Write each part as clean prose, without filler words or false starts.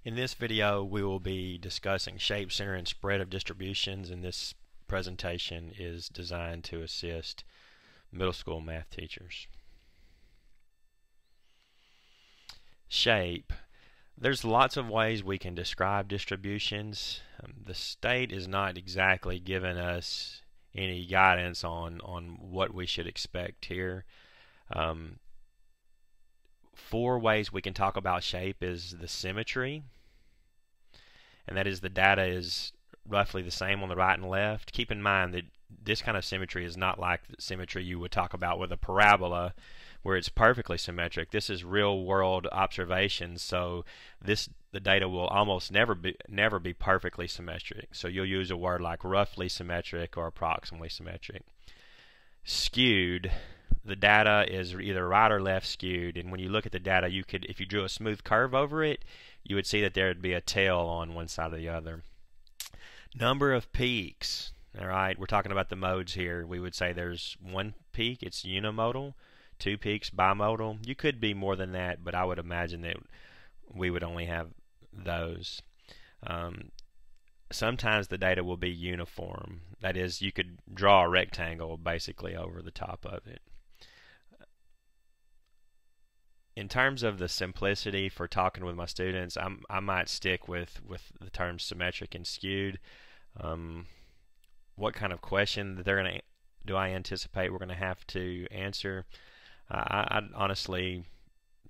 In this video, we will be discussing shape, center, and spread of distributions, and this presentation is designed to assist middle school math teachers. Shape. There's lots of ways we can describe distributions. The state is not exactly giving us any guidance on what we should expect here. Four ways we can talk about shape is the symmetry, and that is the data is roughly the same on the right and left. Keep in mind that this kind of symmetry is not like the symmetry you would talk about with a parabola where it's perfectly symmetric. This is real world observations, so the data will almost never be perfectly symmetric. So you'll use a word like roughly symmetric or approximately symmetric. Skewed, the data is either right or left skewed, and when you look at the data, you could, if you drew a smooth curve over it, you would see that there would be a tail on one side or the other. Number of peaks. All right, we're talking about the modes here. We would say there's one peak, it's unimodal, two peaks, bimodal. You could be more than that, but I would imagine that we would only have those. Sometimes the data will be uniform. That is, you could draw a rectangle basically over the top of it. In terms of the simplicity for talking with my students, I might stick with the terms symmetric and skewed. What kind of question that do I anticipate we're going to have to answer? I honestly,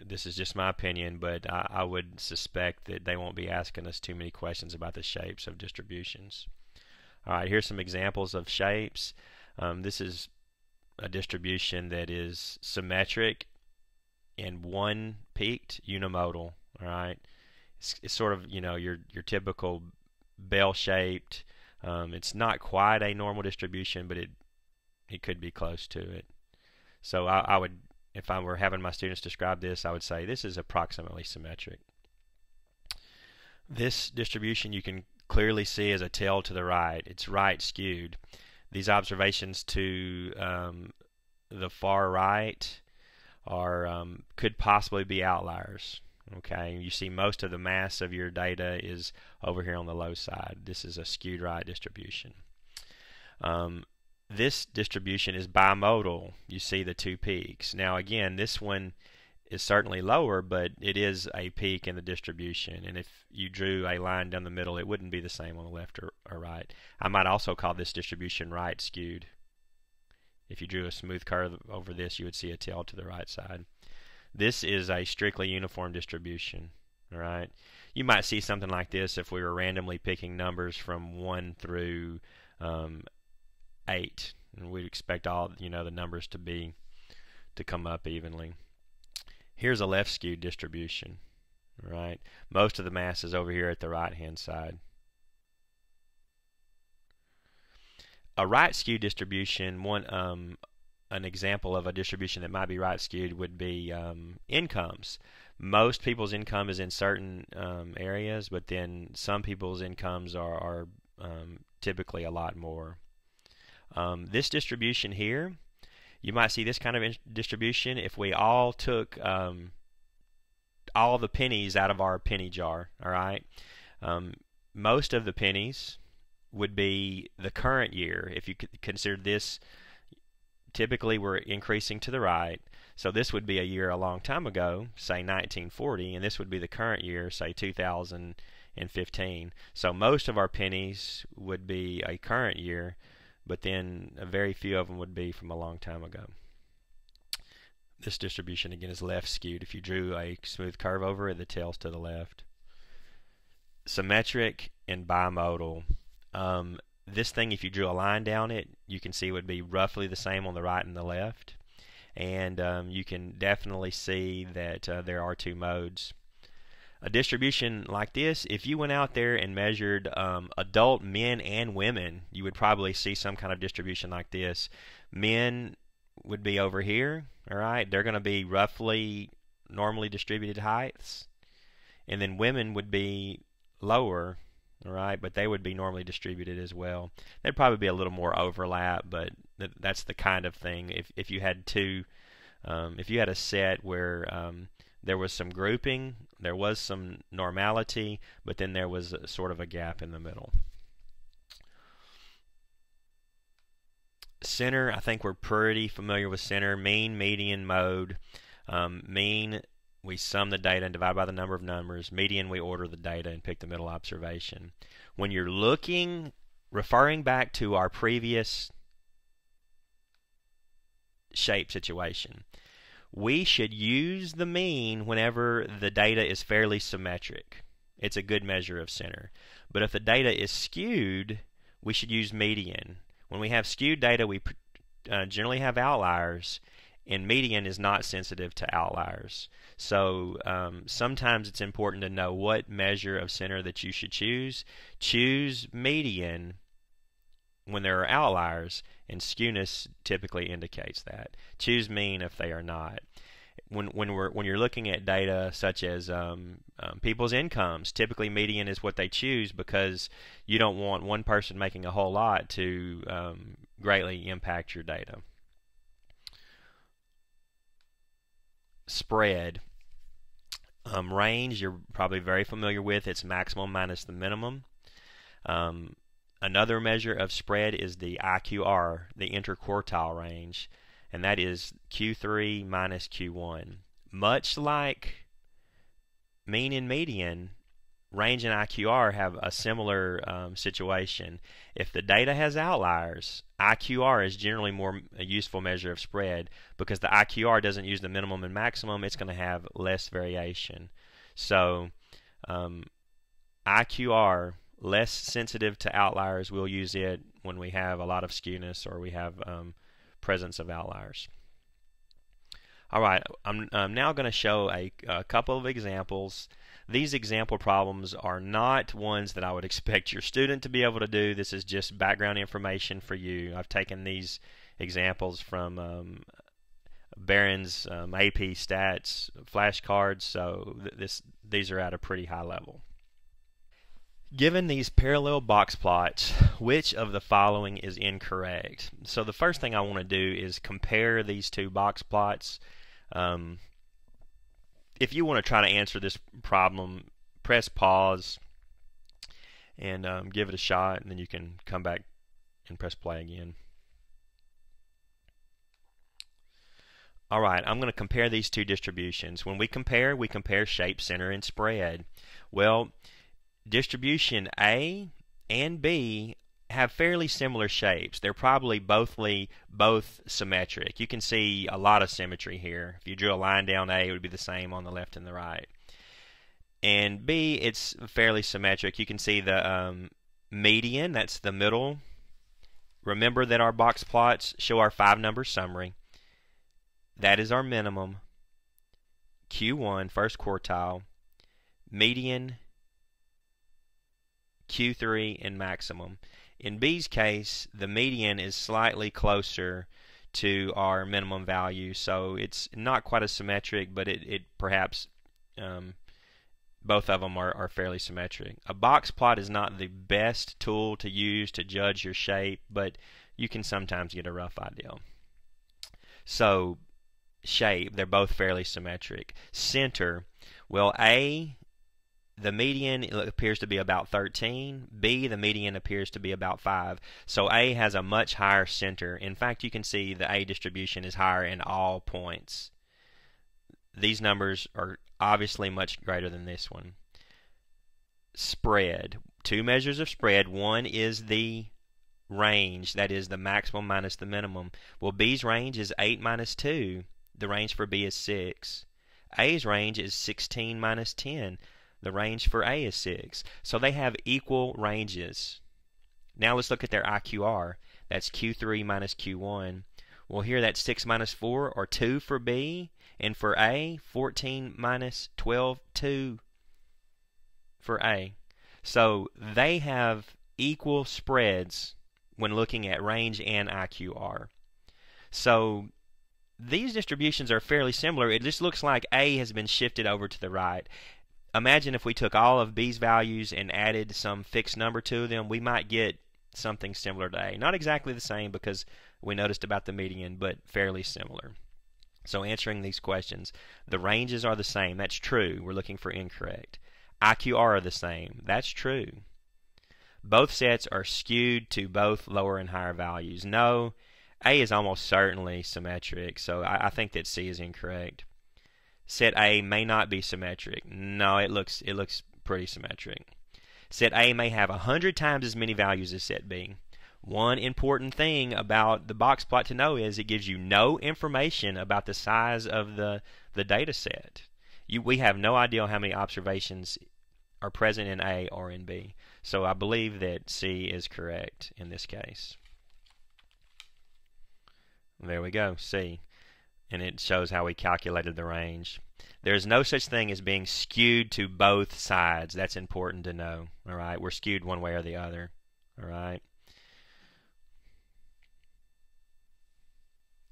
this is just my opinion, but I would suspect that they won't be asking us too many questions about the shapes of distributions. Alright, here's some examples of shapes. This is a distribution that is symmetric and one peaked, unimodal. Alright, it's sort of, you know, your typical bell-shaped. It's not quite a normal distribution, but it could be close to it. So I would, if I were having my students describe this, I would say this is approximately symmetric. This distribution you can clearly see as a tail to the right. It's right skewed. These observations to the far right are could possibly be outliers. Okay, you see most of the mass of your data is over here on the low side. This is a skewed right distribution. This distribution is bimodal. You see the two peaks. Now again, this one is certainly lower, but it is a peak in the distribution, and if you drew a line down the middle, it wouldn't be the same on the left or right. I might also call this distribution right skewed. If you drew a smooth curve over this, you would see a tail to the right side. This is a strictly uniform distribution. Alright, you might see something like this if we were randomly picking numbers from 1 through 8, and we'd expect all the numbers to come up evenly. Here's a left skewed distribution. Right, most of the mass is over here at the right hand side. A right skewed distribution, an example of a distribution that might be right skewed would be incomes. Most people's income is in certain areas, but then some people's incomes are typically a lot more. This distribution here, you might see this kind of distribution if we all took all the pennies out of our penny jar. Alright, most of the pennies would be the current year. If you consider this, typically we're increasing to the right, so this would be a year a long time ago, say 1940, and this would be the current year, say 2015. So most of our pennies would be a current year, but then a very few of them would be from a long time ago. This distribution again is left skewed. If you drew a smooth curve over it, the tail's to the left. Symmetric and bimodal. This thing, if you drew a line down it, you can see would be roughly the same on the right and the left, and you can definitely see that there are two modes. A distribution like this, if you went out there and measured adult men and women, you would probably see some kind of distribution like this. Men would be over here. Alright, they're going to be roughly normally distributed heights, and then women would be lower. Alright, but they would be normally distributed as well. There'd probably be a little more overlap, but that's the kind of thing. If you had two, if you had a set where there was some grouping, there was some normality, but then there was sort of a gap in the middle. Center, I think we're pretty familiar with center. Mean, median, mode. Mean, we sum the data and divide by the number of numbers. Median, we order the data and pick the middle observation. When you're looking, referring back to our previous shape situation, we should use the mean whenever the data is fairly symmetric. It's a good measure of center. But if the data is skewed, we should use median. When we have skewed data, we generally have outliers, and median is not sensitive to outliers. So sometimes it's important to know what measure of center that you should choose. Choose median when there are outliers, and skewness typically indicates that. Choose mean if they are not. When you're looking at data such as people's incomes, typically median is what they choose because you don't want one person making a whole lot to greatly impact your data. Spread. Range, you're probably very familiar with. It's maximum minus the minimum. Another measure of spread is the IQR, the interquartile range, and that is Q3 minus Q1. Much like mean and median, range and IQR have a similar situation. If the data has outliers, IQR is generally more a useful measure of spread because the IQR doesn't use the minimum and maximum. It's going to have less variation. So IQR, less sensitive to outliers, we'll use it when we have a lot of skewness or we have presence of outliers. Alright, I'm now going to show a couple of examples. These example problems are not ones that I would expect your student to be able to do. This is just background information for you. I've taken these examples from Barron's AP Stats flashcards, so these are at a pretty high level. Given these parallel box plots, which of the following is incorrect? So the first thing I want to do is compare these two box plots. If you want to try to answer this problem, press pause and give it a shot, and then you can come back and press play again. Alright, I'm going to compare these two distributions. When we compare shape, center, and spread. Well, distribution A and B have fairly similar shapes. They're probably both symmetric. You can see a lot of symmetry here. If you drew a line down A, it would be the same on the left and the right. And B, it's fairly symmetric. You can see the median, that's the middle. Remember that our box plots show our 5-number summary. That is our minimum. Q1, first quartile. Median, Q3, and maximum. In B's case, the median is slightly closer to our minimum value, so it's not quite as symmetric, but it perhaps both of them are fairly symmetric. A box plot is not the best tool to use to judge your shape, but you can sometimes get a rough idea. So shape, they're both fairly symmetric. Center, well, A, the median appears to be about 13. B, the median appears to be about 5. So A has a much higher center. In fact, you can see the A distribution is higher in all points. These numbers are obviously much greater than this one. Spread. Two measures of spread. One is the range, that is the maximum minus the minimum. Well, B's range is 8 minus 2. The range for B is 6. A's range is 16 minus 10. The range for A is 6. So they have equal ranges. Now let's look at their IQR. That's Q3 minus Q1. Well, here that's 6 minus 4, or 2 for B. And for A, 14 minus 12, 2 for A. So they have equal spreads when looking at range and IQR. So these distributions are fairly similar. It just looks like A has been shifted over to the right. Imagine if we took all of B's values and added some fixed number to them, we might get something similar to A. Not exactly the same because we noticed about the median, but fairly similar. So answering these questions, the ranges are the same. That's true. We're looking for incorrect. IQR are the same. That's true. Both sets are skewed to both lower and higher values. No, A is almost certainly symmetric, so I think that C is incorrect. Set A may not be symmetric. No, it looks pretty symmetric. Set A may have 100 times as many values as set B. One important thing about the box plot to know is it gives you no information about the size of the data set. We have no idea how many observations are present in A or in B. So I believe that C is correct in this case. There we go, C. And it shows how we calculated the range. There's no such thing as being skewed to both sides. That's important to know. All right, we're skewed one way or the other. All right.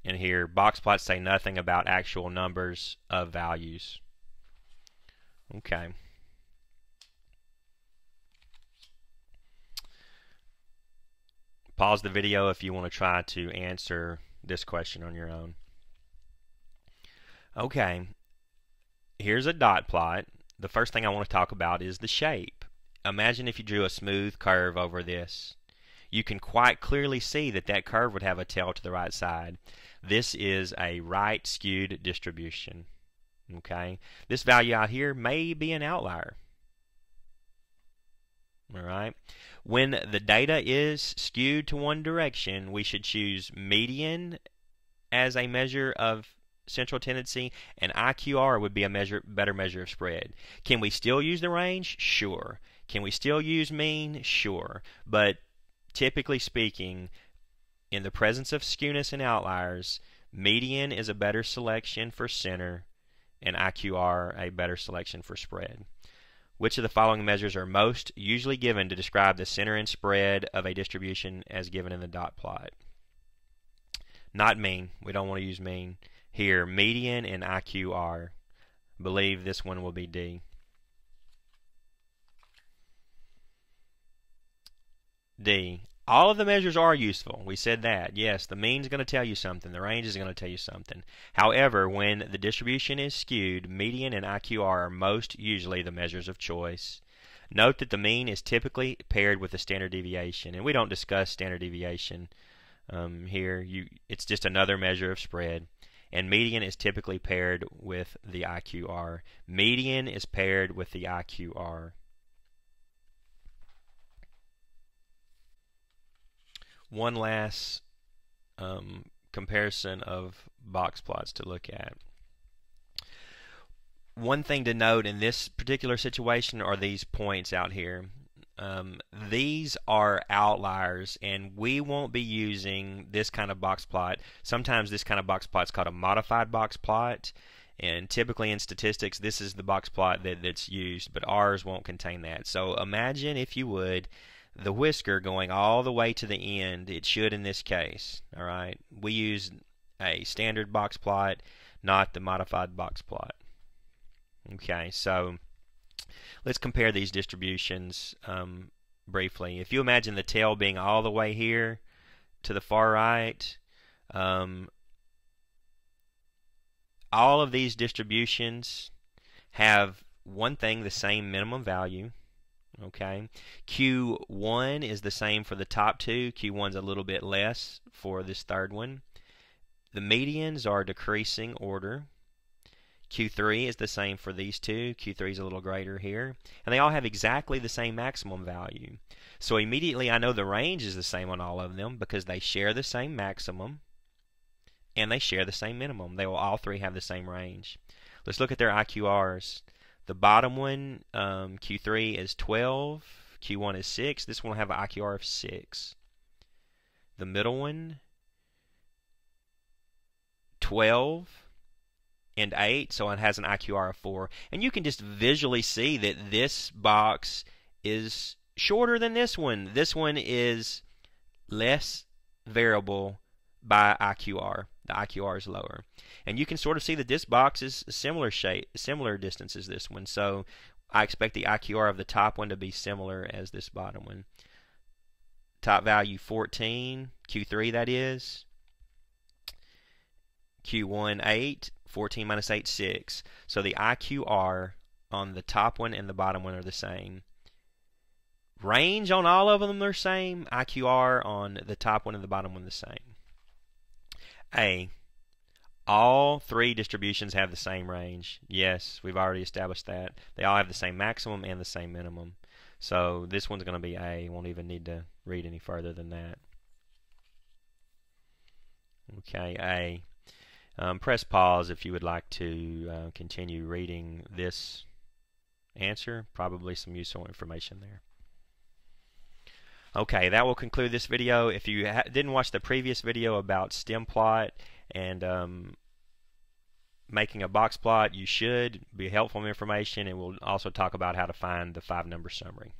And here, box plots say nothing about actual numbers of values. Okay. Pause the video if you want to try to answer this question on your own. Okay, here's a dot plot. The first thing I want to talk about is the shape. Imagine if you drew a smooth curve over this. You can quite clearly see that that curve would have a tail to the right side. This is a right skewed distribution. Okay, this value out here may be an outlier. All right. When the data is skewed to one direction, we should choose median as a measure of central tendency, and IQR would be a better measure of spread. Can we still use the range? Sure. Can we still use mean? Sure. But typically speaking, in the presence of skewness and outliers, median is a better selection for center, and IQR a better selection for spread. Which of the following measures are most usually given to describe the center and spread of a distribution as given in the dot plot? Not mean. We don't want to use mean. Here, median and IQR. I believe this one will be D. D. All of the measures are useful. We said that. Yes, the mean is going to tell you something. The range is going to tell you something. However, when the distribution is skewed, median and IQR are most usually the measures of choice. Note that the mean is typically paired with the standard deviation, and we don't discuss standard deviation here. It's just another measure of spread. And median is typically paired with the IQR. Median is paired with the IQR. One last comparison of box plots to look at. One thing to note in this particular situation are these points out here. These are outliers, and we won't be using this kind of box plot. Sometimes this kind of box plot is called a modified box plot, and typically in statistics this is the box plot that's used, but ours won't contain that. So imagine, if you would, the whisker going all the way to the end. It should in this case. All right, we use a standard box plot, not the modified box plot. Okay, so let's compare these distributions briefly. If you imagine the tail being all the way here to the far right, all of these distributions have one thing, the same minimum value. Okay, Q1 is the same for the top two. Q1 is a little bit less for this third one. The medians are decreasing order. Q3 is the same for these two. Q3 is a little greater here. And they all have exactly the same maximum value. So immediately I know the range is the same on all of them because they share the same maximum and they share the same minimum. They will all three have the same range. Let's look at their IQRs. The bottom one, Q3, is 12. Q1 is 6. This one will have an IQR of 6. The middle one, 12 and 8, so it has an IQR of 4. And you can just visually see that this box is shorter than this one. This one is less variable by IQR. The IQR is lower. And you can sort of see that this box is similar shape, similar distance as this one. So I expect the IQR of the top one to be similar as this bottom one. Top value 14, Q3 that is. Q1, 8. 14 minus 8, 6. So the IQR on the top one and the bottom one are the same. Range on all of them are the same. IQR on the top one and the bottom one the same. A. All three distributions have the same range. Yes, we've already established that. They all have the same maximum and the same minimum. So this one's going to be A. Won't even need to read any further than that. Okay, A. Press pause if you would like to continue reading this answer. Probably some useful information there. Okay, that will conclude this video. If you didn't watch the previous video about stem plot and making a box plot, you should. Be helpful information, and we'll also talk about how to find the 5-number summary.